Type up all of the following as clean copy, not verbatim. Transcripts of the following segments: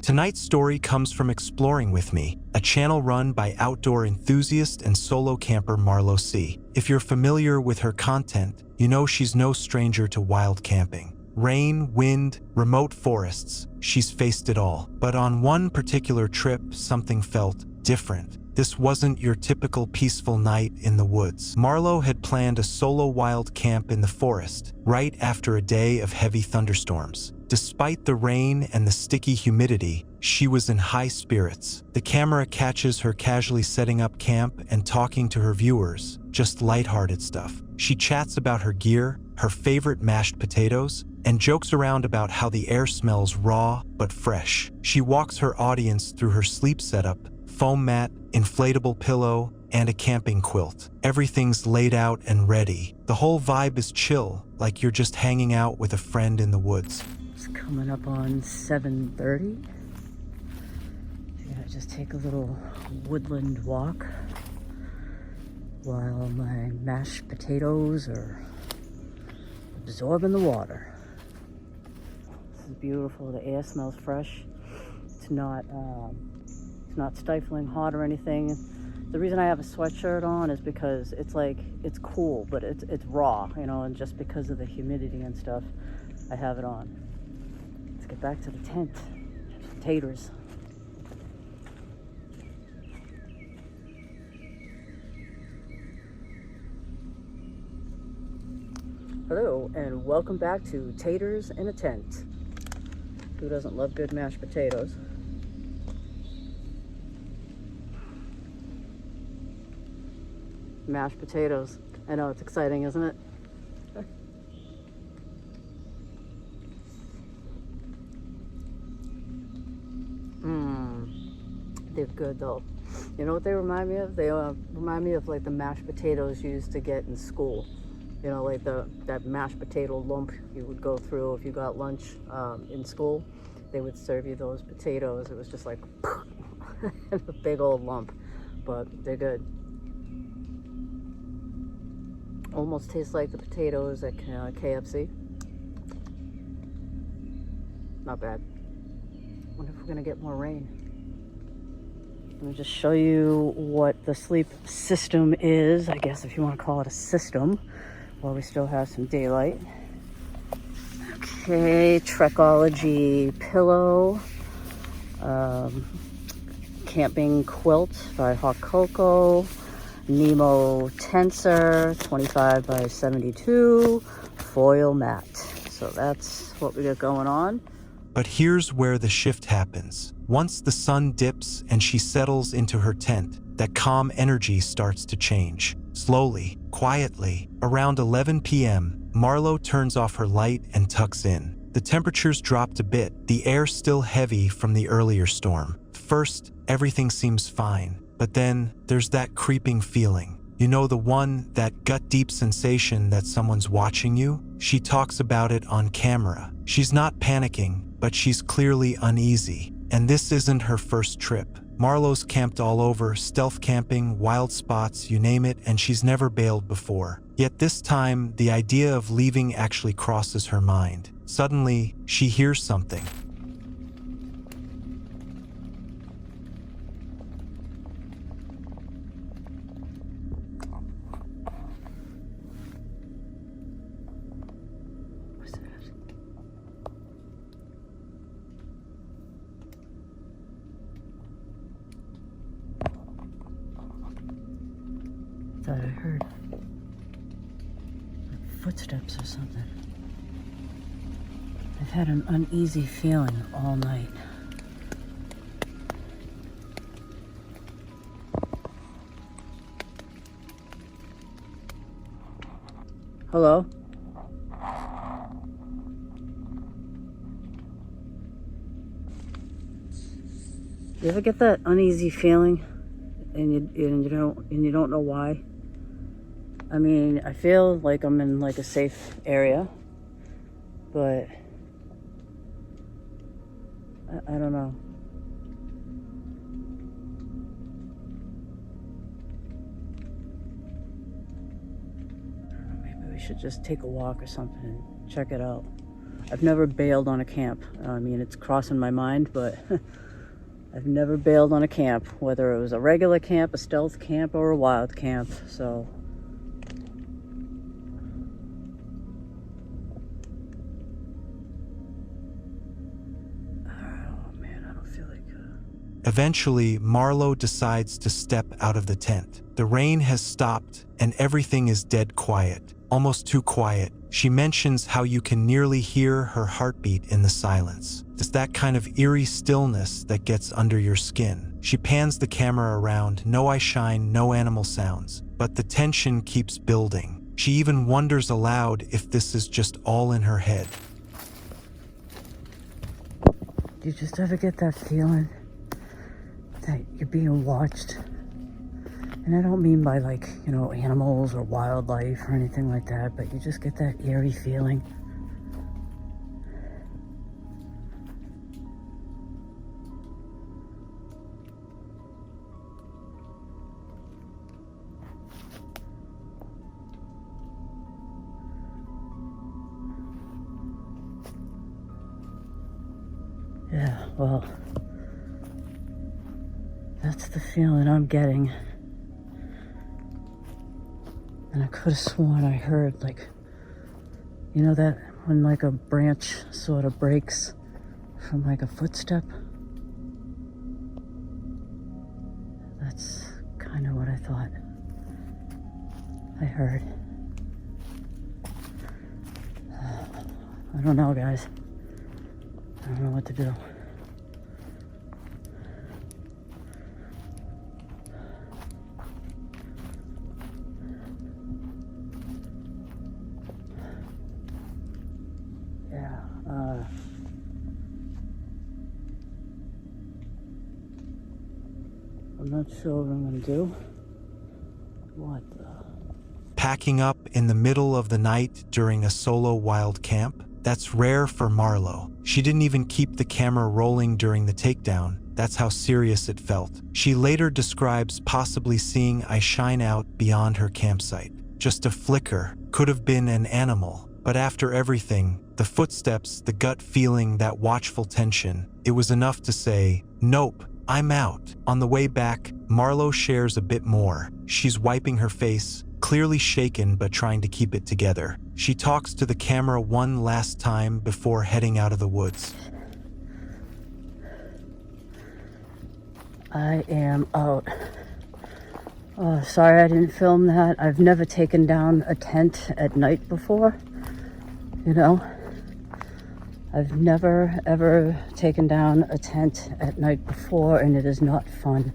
Tonight's story comes from Exploring With Me, a channel run by outdoor enthusiast and solo camper Marlo C. If you're familiar with her content, you know she's no stranger to wild camping. Rain, wind, remote forests, she's faced it all. But on one particular trip, something felt different. This wasn't your typical peaceful night in the woods. Marlo had planned a solo wild camp in the forest, right after a day of heavy thunderstorms. Despite the rain and the sticky humidity, she was in high spirits. The camera catches her casually setting up camp and talking to her viewers, just lighthearted stuff. She chats about her gear, her favorite mashed potatoes, and jokes around about how the air smells raw but fresh. She walks her audience through her sleep setup, foam mat, inflatable pillow, and a camping quilt. Everything's laid out and ready. The whole vibe is chill, like you're just hanging out with a friend in the woods. It's coming up on 7:30. I'm gonna just take a little woodland walk while my mashed potatoes are absorbing the water. This is beautiful. The air smells fresh. It's not stifling hot or anything. The reason I have a sweatshirt on is because it's cool, but it's raw, you know, and just because of the humidity and stuff, I have it on. Let's get back to the tent. Taters. Hello, and welcome back to Taters in a Tent. Who doesn't love good mashed potatoes? Mashed potatoes. I know, it's exciting, isn't it? They're good though. You know what they remind me of? They remind me of like the mashed potatoes you used to get in school. You know, like that mashed potato lump you would go through if you got lunch in school. They would serve you those potatoes. It was just like a big old lump, but they're good. Almost tastes like the potatoes at KFC. Not bad. Wonder if we're gonna get more rain. Let me just show you what the sleep system is, I guess, if you want to call it a system, while we still have some daylight. Okay, Trekology pillow, camping quilt by Hot Cocoa, Nemo tensor, 25 by 72, foil mat. So that's what we got going on. But here's where the shift happens. Once the sun dips and she settles into her tent, that calm energy starts to change. Slowly, quietly, around 11 p.m., Marlo turns off her light and tucks in. The temperatures dropped a bit, the air still heavy from the earlier storm. First, everything seems fine, but then there's that creeping feeling. You know, the one, that gut-deep sensation that someone's watching you? She talks about it on camera. She's not panicking, but she's clearly uneasy. And this isn't her first trip. Marlo's camped all over, stealth camping, wild spots, you name it, and she's never bailed before. Yet this time, the idea of leaving actually crosses her mind. Suddenly, she hears something. Thought I heard like footsteps or something. I've had an uneasy feeling all night. Hello? You ever get that uneasy feeling and you don't know why? I mean, I feel like I'm in like a safe area, but I don't know. Maybe we should just take a walk or something and check it out. I've never bailed on a camp. I mean, it's crossing my mind, but I've never bailed on a camp, whether it was a regular camp, a stealth camp, or a wild camp. So Eventually, Marlo decides to step out of the tent. The rain has stopped and everything is dead quiet, almost too quiet. She mentions how you can nearly hear her heartbeat in the silence. It's that kind of eerie stillness that gets under your skin. She pans the camera around, no eye shine, no animal sounds, but the tension keeps building. She even wonders aloud if this is just all in her head. Do you just ever get that feeling that you're being watched? And I don't mean by like, animals or wildlife or anything like that, but you just get that eerie feeling. Yeah, well, that's the feeling I'm getting. And I could have sworn I heard, that when like a branch sort of breaks from like a footstep? That's kind of what I thought I heard. I don't know, guys. I don't know what to do. I'm not sure what I'm gonna do. What the? Packing up in the middle of the night during a solo wild camp? That's rare for Marlo. She didn't even keep the camera rolling during the takedown. That's how serious it felt. She later describes possibly seeing I shine out beyond her campsite. Just a flicker, could have been an animal. But after everything, the footsteps, the gut feeling, that watchful tension, it was enough to say, nope, I'm out. On the way back, Marlo shares a bit more. She's wiping her face, clearly shaken but trying to keep it together. She talks to the camera one last time before heading out of the woods. I am out. Oh, sorry I didn't film that. I've never taken down a tent at night before. I've never ever taken down a tent at night before, and it is not fun,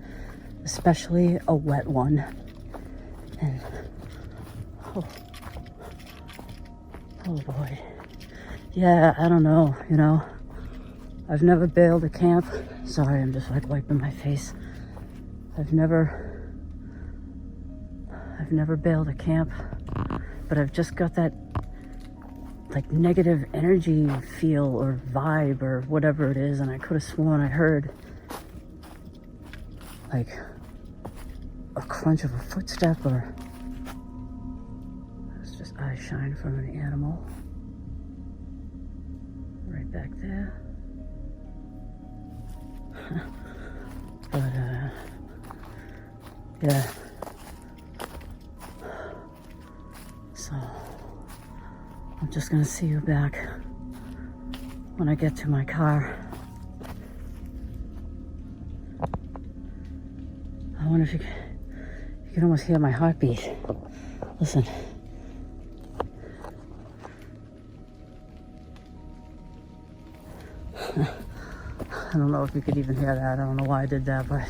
especially a wet one. And oh boy. Yeah, I don't know, I've never bailed a camp. Sorry, I'm just wiping my face. I've never bailed a camp, but I've just got that negative energy feel or vibe or whatever it is, and I could have sworn I heard a crunch of a footstep, or it's just eye shine from an animal right back there. But yeah, so I'm just gonna see you back when I get to my car. I wonder if you can almost hear my heartbeat. Listen. I don't know if you could even hear that. I don't know why I did that, but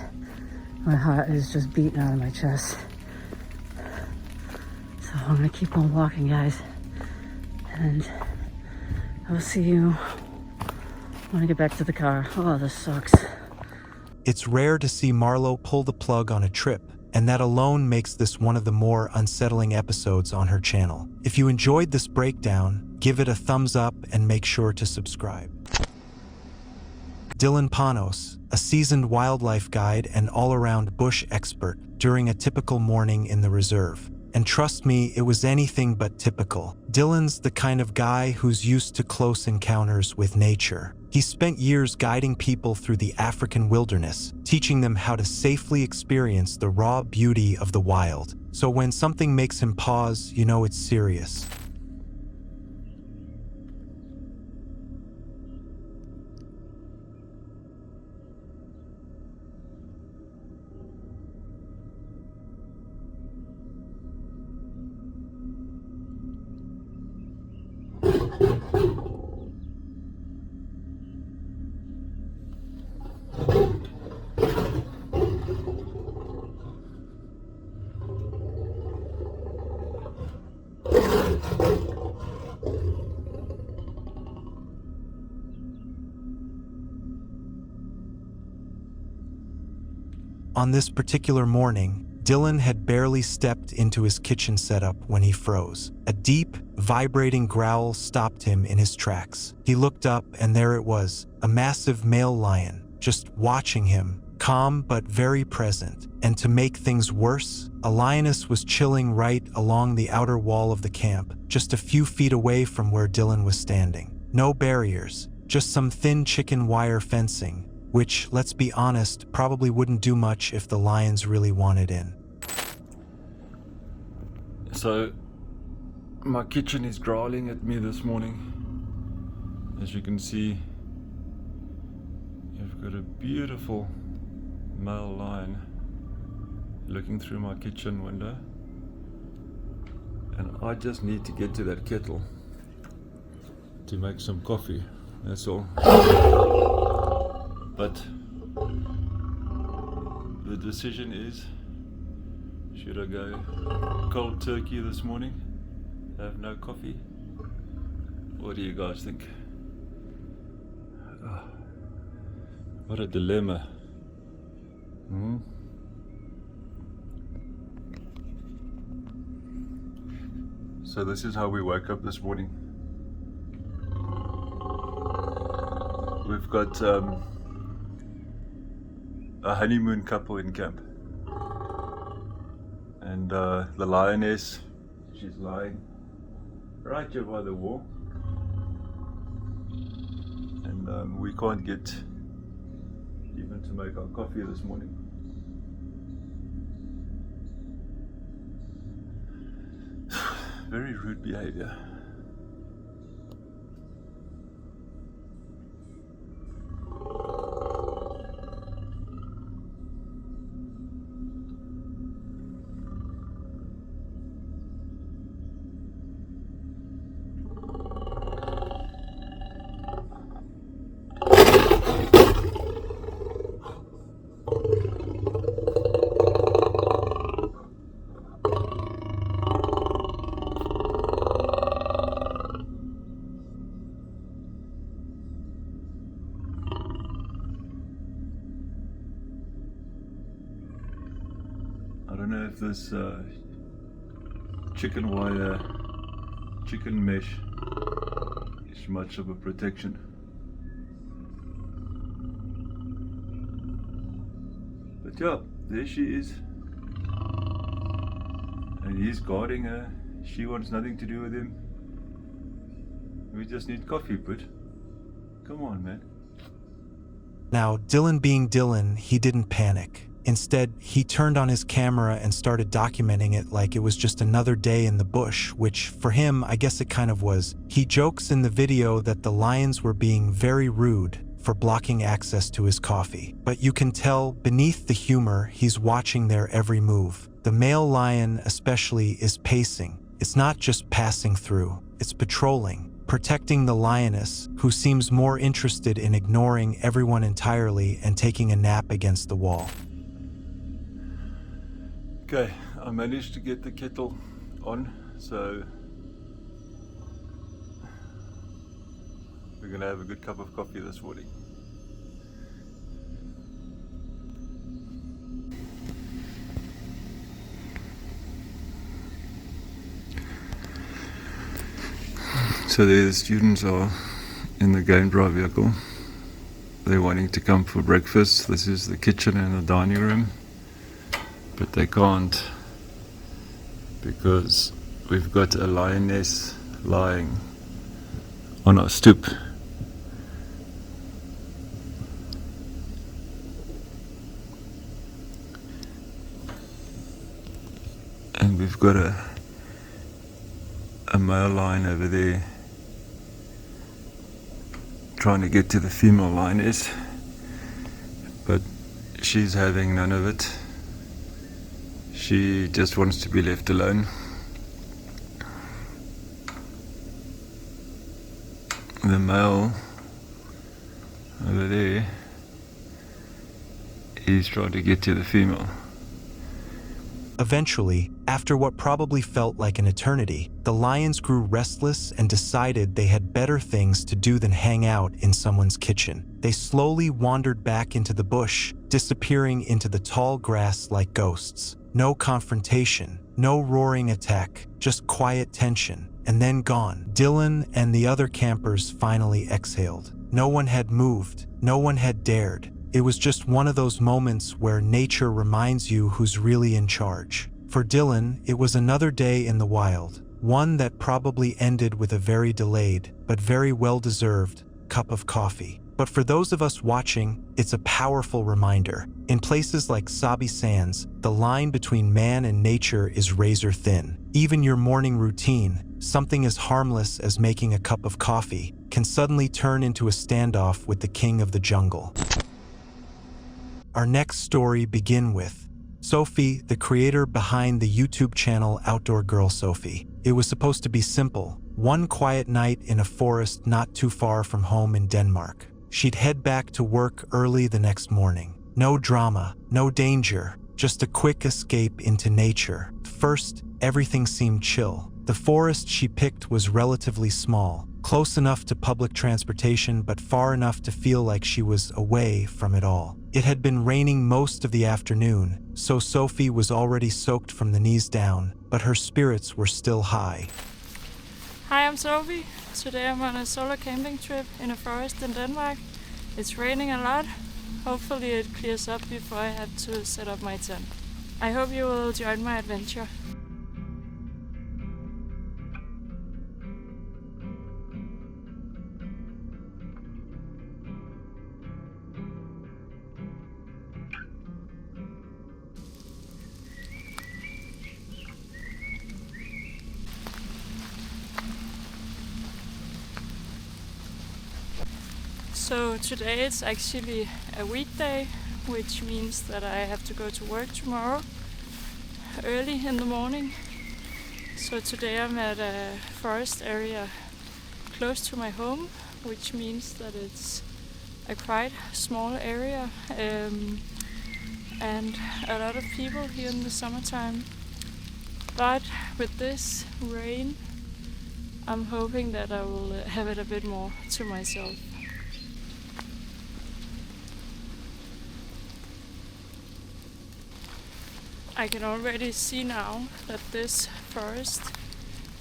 my heart is just beating out of my chest. So I'm gonna keep on walking, guys. And I'll see you when I get back to the car. Oh, this sucks. It's rare to see Marlo pull the plug on a trip, and that alone makes this one of the more unsettling episodes on her channel. If you enjoyed this breakdown, give it a thumbs up and make sure to subscribe. Dylan Panos, a seasoned wildlife guide and all-around bush expert during a typical morning in the reserve. And trust me, it was anything but typical. Dylan's the kind of guy who's used to close encounters with nature. He spent years guiding people through the African wilderness, teaching them how to safely experience the raw beauty of the wild. So when something makes him pause, you know it's serious. On this particular morning, Dylan had barely stepped into his kitchen setup when he froze. A deep, vibrating growl stopped him in his tracks. He looked up and there it was, a massive male lion, just watching him, calm but very present. And to make things worse, a lioness was chilling right along the outer wall of the camp, just a few feet away from where Dylan was standing. No barriers, just some thin chicken wire fencing, which, let's be honest, probably wouldn't do much if the lions really wanted in. So, my kitchen is growling at me this morning. As you can see, you've got a beautiful male lion looking through my kitchen window. And I just need to get to that kettle to make some coffee, that's all. But the decision is, should I go cold turkey this morning, have no coffee? What do you guys think? Oh, what a dilemma. So this is how we woke up this morning. We've got a honeymoon couple in camp, and the lioness, she's lying right here by the wall, and we can't get even to make our coffee this morning. Very rude behavior. I don't know if this chicken wire, chicken mesh is much of a protection. But yeah, there she is. And he's guarding her. She wants nothing to do with him. We just need coffee, but come on, man. Now, Dylan being Dylan, he didn't panic. Instead, he turned on his camera and started documenting it like it was just another day in the bush, which for him, I guess it kind of was. He jokes in the video that the lions were being very rude for blocking access to his coffee. But you can tell, beneath the humor, he's watching their every move. The male lion, especially, is pacing. It's not just passing through, it's patrolling, protecting the lioness, who seems more interested in ignoring everyone entirely and taking a nap against the wall. Okay, I managed to get the kettle on, so we're gonna have a good cup of coffee this morning. So there the students are in the game drive vehicle. They're wanting to come for breakfast. This is the kitchen and the dining room. But they can't because we've got a lioness lying on our stoop. And we've got a male lion over there trying to get to the female lioness, but she's having none of it. She just wants to be left alone. The male over there, he's trying to get to the female. Eventually, after what probably felt like an eternity, the lions grew restless and decided they had better things to do than hang out in someone's kitchen. They slowly wandered back into the bush, disappearing into the tall grass like ghosts. No confrontation, no roaring attack, just quiet tension, and then gone. Dylan and the other campers finally exhaled. No one had moved, no one had dared. It was just one of those moments where nature reminds you who's really in charge. For Dylan, it was another day in the wild, one that probably ended with a very delayed, but very well-deserved, cup of coffee. But for those of us watching, it's a powerful reminder. In places like Sabi Sands, the line between man and nature is razor thin. Even your morning routine, something as harmless as making a cup of coffee, can suddenly turn into a standoff with the king of the jungle. Our next story begins with Sophie, the creator behind the YouTube channel Outdoor Girl Sophie. It was supposed to be simple. One quiet night in a forest not too far from home in Denmark. She'd head back to work early the next morning. No drama, no danger, just a quick escape into nature. First, everything seemed chill. The forest she picked was relatively small, close enough to public transportation but far enough to feel like she was away from it all. It had been raining most of the afternoon, so Sophie was already soaked from the knees down, but her spirits were still high. Hi, I'm Sophie. Today I'm on a solo camping trip in a forest in Denmark. It's raining a lot. Hopefully it clears up before I have to set up my tent. I hope you will join my adventure. So today it's actually a weekday, which means that I have to go to work tomorrow early in the morning. So today I'm at a forest area close to my home, which means that it's a quite small area and a lot of people here in the summertime. But with this rain, I'm hoping that I will have it a bit more to myself. I can already see now that this forest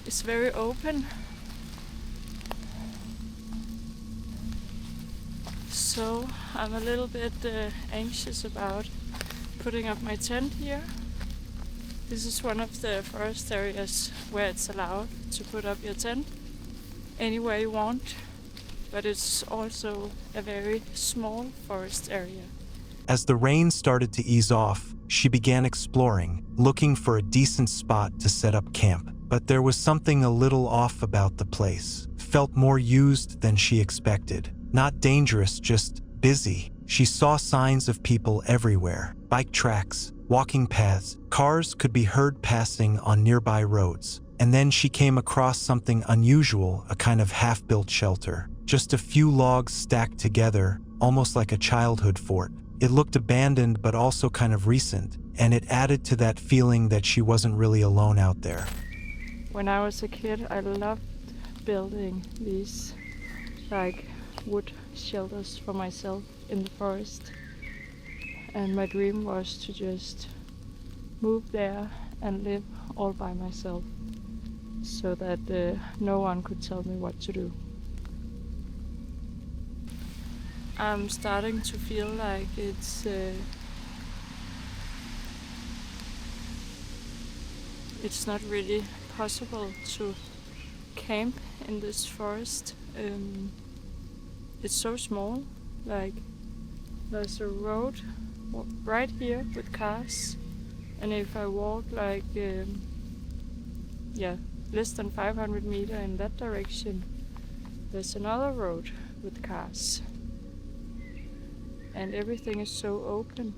is very open. So I'm a little bit anxious about putting up my tent here. This is one of the forest areas where it's allowed to put up your tent anywhere you want, but it's also a very small forest area. As the rain started to ease off, she began exploring, looking for a decent spot to set up camp. But there was something a little off about the place. Felt more used than she expected. Not dangerous, just busy. She saw signs of people everywhere. Bike tracks, walking paths, cars could be heard passing on nearby roads. And then she came across something unusual, a kind of half-built shelter. Just a few logs stacked together, almost like a childhood fort. It looked abandoned but also kind of recent, and it added to that feeling that she wasn't really alone out there. When I was a kid, I loved building these wood shelters for myself in the forest. And my dream was to just move there and live all by myself, so that no one could tell me what to do. I'm starting to feel like it's not really possible to camp in this forest. It's so small, like there's a road right here with cars, and if I walk like less than 500 meters in that direction, there's another road with cars, and everything is so open.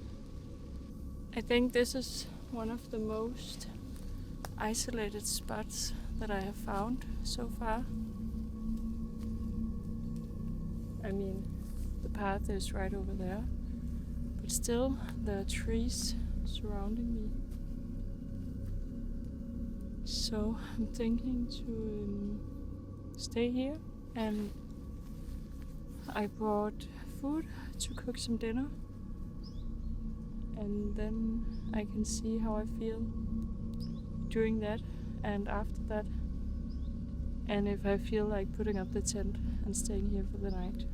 I think this is one of the most isolated spots that I have found so far. I mean, the path is right over there, but still there are trees surrounding me. So I'm thinking to stay here, and I brought food to cook some dinner, and then I can see how I feel during that and after that, and if I feel like putting up the tent and staying here for the night.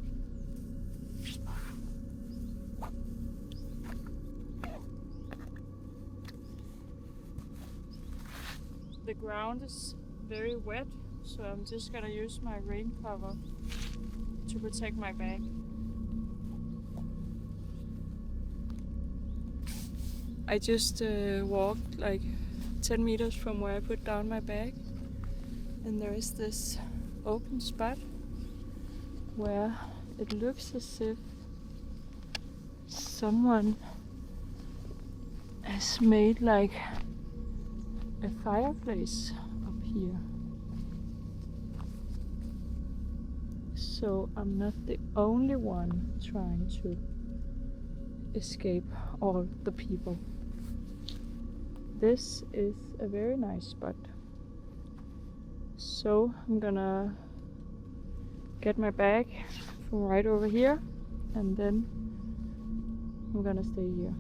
The ground is very wet, so I'm just gonna use my rain cover to protect my back. I just walked like 10 meters from where I put down my bag, and there is this open spot where it looks as if someone has made like a fireplace up here. So I'm not the only one trying to escape all the people. This is a very nice spot. So I'm gonna get my bag from right over here, and then I'm gonna stay here.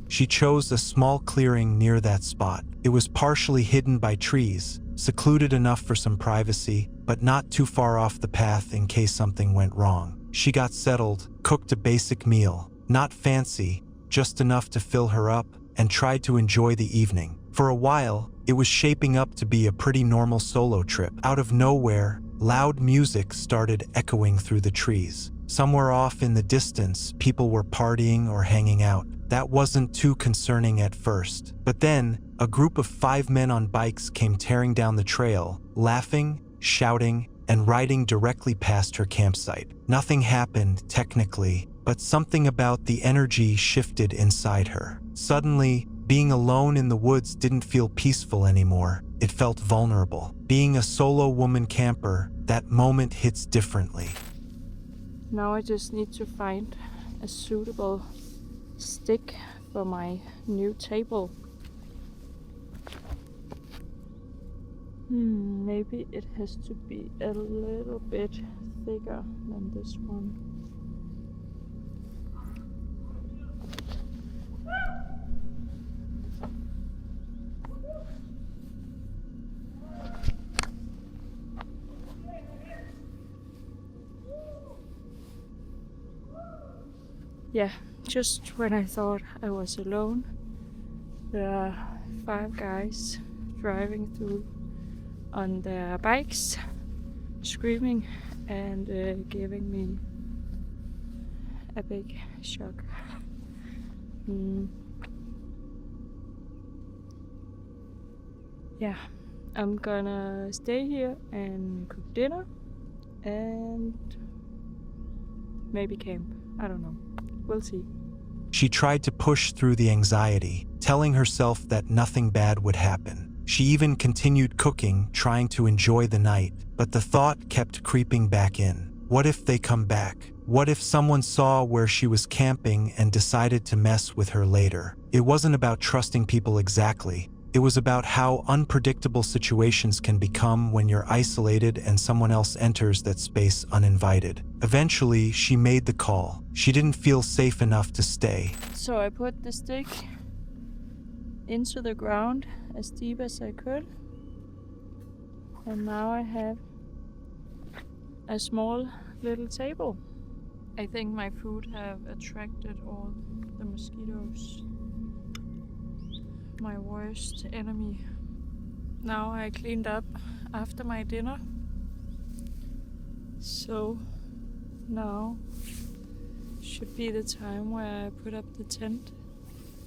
She chose a small clearing near that spot. It was partially hidden by trees, secluded enough for some privacy, but not too far off the path in case something went wrong. She got settled, cooked a basic meal, not fancy, just enough to fill her up, and tried to enjoy the evening. For a while, it was shaping up to be a pretty normal solo trip. Out of nowhere, loud music started echoing through the trees. Somewhere off in the distance, people were partying or hanging out. That wasn't too concerning at first. But then, a group of 5 men on bikes came tearing down the trail, laughing, shouting, and riding directly past her campsite. Nothing happened, technically, but something about the energy shifted inside her. Suddenly, being alone in the woods didn't feel peaceful anymore. It felt vulnerable. Being a solo woman camper, that moment hits differently. Now I just need to find a suitable stick for my new table. Maybe it has to be a little bit thicker than this one. Yeah, just when I thought I was alone, there are 5 guys driving through on their bikes, screaming and giving me a big shock. Yeah, I'm gonna stay here and cook dinner and maybe camp. I don't know. We'll see. She tried to push through the anxiety, telling herself that nothing bad would happen. She even continued cooking, trying to enjoy the night, but the thought kept creeping back in. What if they come back? What if someone saw where she was camping and decided to mess with her later? It wasn't about trusting people exactly. It was about how unpredictable situations can become when you're isolated and someone else enters that space uninvited. Eventually, she made the call. She didn't feel safe enough to stay. So I put the stick into the ground as deep as I could. And now I have a small little table. I think my food have attracted all the mosquitoes. My worst enemy. Now I cleaned up after my dinner. So now should be the time where I put up the tent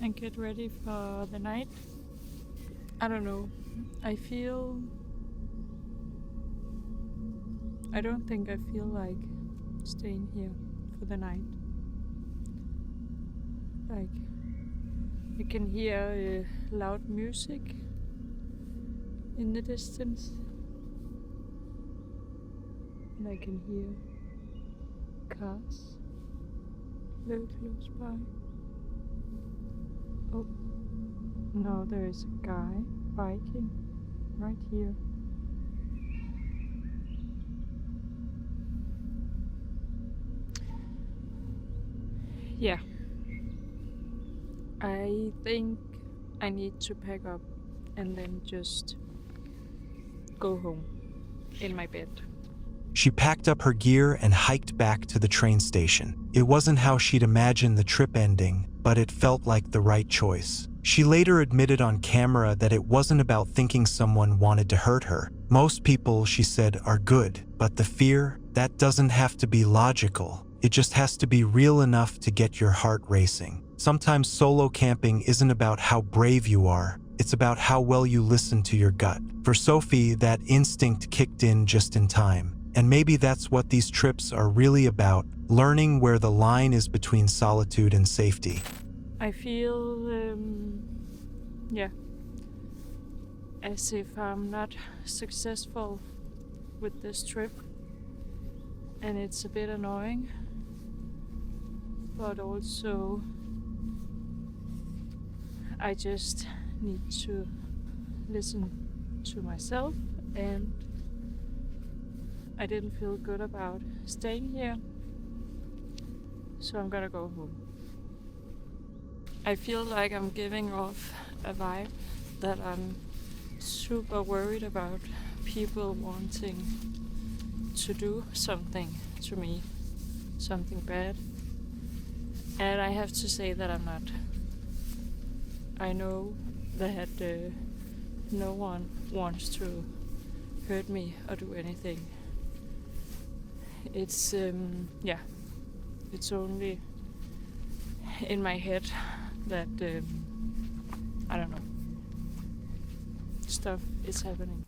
and get ready for the night. I don't know. I don't think I feel like staying here for the night. Like, you can hear loud music in the distance, and I can hear cars very close by. Oh, now there is a guy biking right here. Yeah, I think I need to pack up and then just go home in my bed. She packed up her gear and hiked back to the train station. It wasn't how she'd imagined the trip ending, but it felt like the right choice. She later admitted on camera that it wasn't about thinking someone wanted to hurt her. Most people, she said, are good, but the fear, that doesn't have to be logical. It just has to be real enough to get your heart racing. Sometimes solo camping isn't about how brave you are, it's about how well you listen to your gut. For Sophie, that instinct kicked in just in time. And maybe that's what these trips are really about, learning where the line is between solitude and safety. I feel, as if I'm not successful with this trip, and it's a bit annoying, but also I just need to listen to myself, and I didn't feel good about staying here, so I'm gonna go home. I feel like I'm giving off a vibe that I'm super worried about people wanting to do something to me, something bad. And I have to say that I'm not. I know that no one wants to hurt me or do anything. It's it's only in my head that I don't know, stuff is happening.